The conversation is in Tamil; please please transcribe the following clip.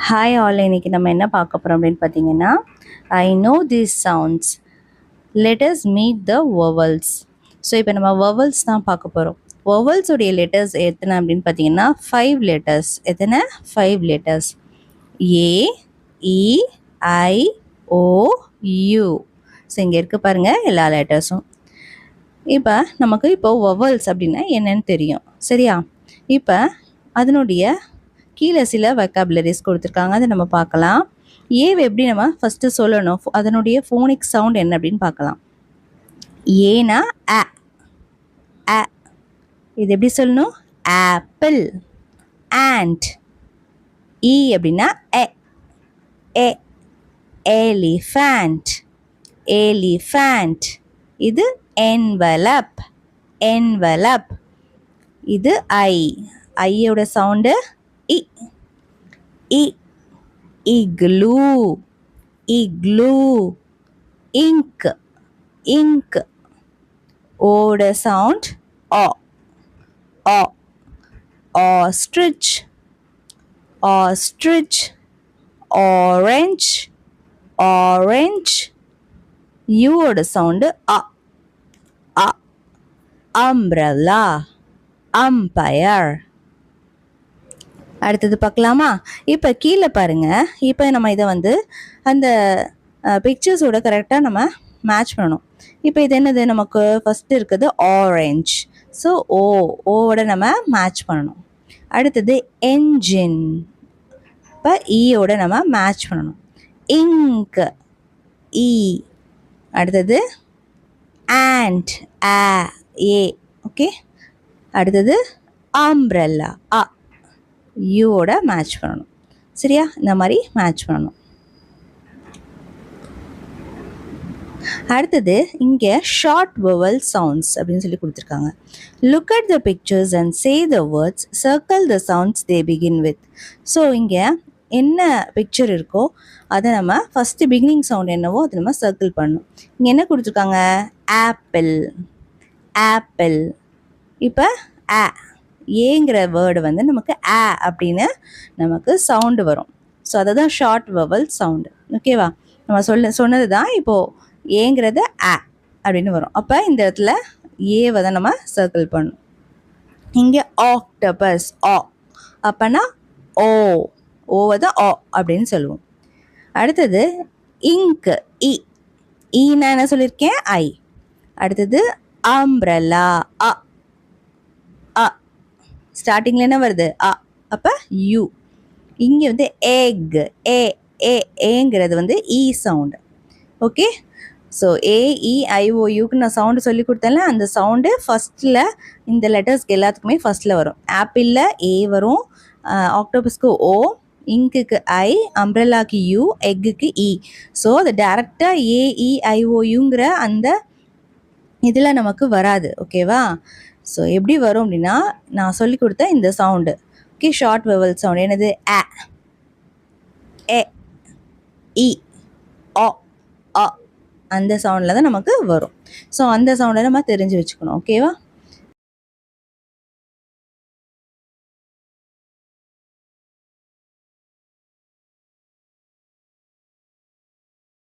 ஹாய் ஆல், இன்னைக்கு நம்ம என்ன பார்க்க போகிறோம் அப்படின்னு பார்த்தீங்கன்னா, I know these sounds, let us meet the vowels. So இப்போ நம்ம வவல்ஸ் தான் பார்க்க போகிறோம். வவல்ஸுடைய லெட்டர்ஸ் எத்தனை அப்படின்னு பார்த்தீங்கன்னா 5 லெட்டர்ஸ். எத்தனை? 5 letters. A, E, I, O, U. So இங்கே இருக்க பாருங்கள் எல்லா லெட்டர்ஸும். இப்போ நமக்கு இப்போது வவல்ஸ் அப்படின்னா என்னன்னு தெரியும், சரியா? இப்போ அதனுடைய கீழே சில வெக்காபுலரிஸ் கொடுத்துருக்காங்க, அதை நம்ம பார்க்கலாம். ஏவை எப்படி நம்ம ஃபஸ்ட்டு சொல்லணும், அதனுடைய ஃபோனிக் சவுண்ட் என்ன அப்படின்னு பார்க்கலாம். ஏனா அ, அ. இது எப்படி சொல்லணும்? ஆப்பிள். ஆண்ட். இ அப்படின்னா எ, எ. எலிஃபண்ட். எலிஃபண்ட். இது என்வலப். என்வலப். இது ஐ. ஐயோட சவுண்டு இ, இ. இக்லூ. இக்லூ. இங்க். இங்க். ஓட சவுண்ட் ஆ, ஆ. ஆஸ்ட்ரிச். ஆஸ்ட்ரிச். ஆரஞ்ச். ஆரஞ்ச். யூவோட சவுண்டு அ, அ. அம்ப்ரல்லா. அம்பயர். அடுத்தது பார்க்கலாமா? இப்போ கீழே பாருங்கள். இப்போ நம்ம இதை வந்து அந்த பிக்சர்ஸோட கரெக்டாக நம்ம மேட்ச் பண்ணணும். இப்போ இது என்னது? நமக்கு ஃபஸ்ட்டு இருக்குது ஆரஞ்ச். ஸோ ஓவோட நம்ம மேட்ச் பண்ணணும். அடுத்தது என்ஜின். இப்போ ஈயோட நம்ம மேட்ச் பண்ணணும். இங்க். இ. அடுத்தது ஆண்ட். ஆ, ஏ. ஓகே. அடுத்தது அம்ப்ரெல்லா. அ. யூவோட மேட்ச் பண்ணணும், சரியா? இந்த மாதிரி மேட்ச் பண்ணணும். அடுத்தது இங்கே ஷார்ட் வவல் சவுண்ட்ஸ் அப்படின்னு சொல்லி கொடுத்துருக்காங்க. Look at the pictures and say the words, circle the sounds they begin with. So இங்கே என்ன பிக்சர் இருக்கோ அதை நம்ம ஃபஸ்ட்டு பிகினிங் சவுண்ட் என்னவோ அதை நம்ம சர்க்கிள் பண்ணணும். இங்கே என்ன கொடுத்துருக்காங்க? ஆப்பிள். ஆப்பிள். இப்போ ஆ, ஏங்கிற வேர்டு வந்து நமக்கு ஆ அப்படின்னு நமக்கு சவுண்டு வரும். ஸோ அதை தான் ஷார்ட் வவல் சவுண்டு, ஓகேவா? நம்ம சொன்னது தான். இப்போது ஏங்கிறது ஆ அப்படின்னு வரும். அப்போ இந்த இடத்துல ஏவை தான் நம்ம சர்க்கிள் பண்ணணும். இங்கே ஆக்டோபஸ். ஆ. அப்போனா ஓ, ஓவை தான் ஓ அப்படின்னு சொல்லுவோம். அடுத்தது இங்கு. இ. ஈனா என்ன சொல்லியிருக்கேன்? ஐ. அடுத்தது அம்ப்ரல்லா. அ, அ. ஸ்டார்டிங்கில் என்ன வருது? அ. அப்போ யூ. இங்கே வந்து எக். ஏ, ஏ. ஏங்கிறது வந்து இ சவுண்டு, ஓகே. ஸோ ஏஇஐஓயூக்கு நான் சவுண்டு சொல்லி கொடுத்தேன்ல, அந்த சவுண்டு ஃபஸ்ட்டில் இந்த லெட்டர்ஸ்க்கு எல்லாத்துக்குமே ஃபஸ்ட்டில் வரும். ஆப்பிளில் ஏ வரும், ஆக்டோபஸ்க்கு ஓ, இங்குக்கு ஐ, அம்ப்ரெல்லாக்கு யூ, எக்குக்கு இ. ஸோ அது டேரெக்டாக ஏஇஐஓயூங்கிற அந்த இதில் நமக்கு வராது, ஓகேவா? ஸோ எப்படி வரும் அப்படின்னா, நான் சொல்லி கொடுத்த இந்த sound, okay, short vowel sound என்னது? ஆ, ஏ, இ, ஆ, அ. அந்த சவுண்டில் தான் நமக்கு வரும். ஸோ அந்த சவுண்டை நம்ம தெரிஞ்சு வச்சுக்கணும், ஓகேவா?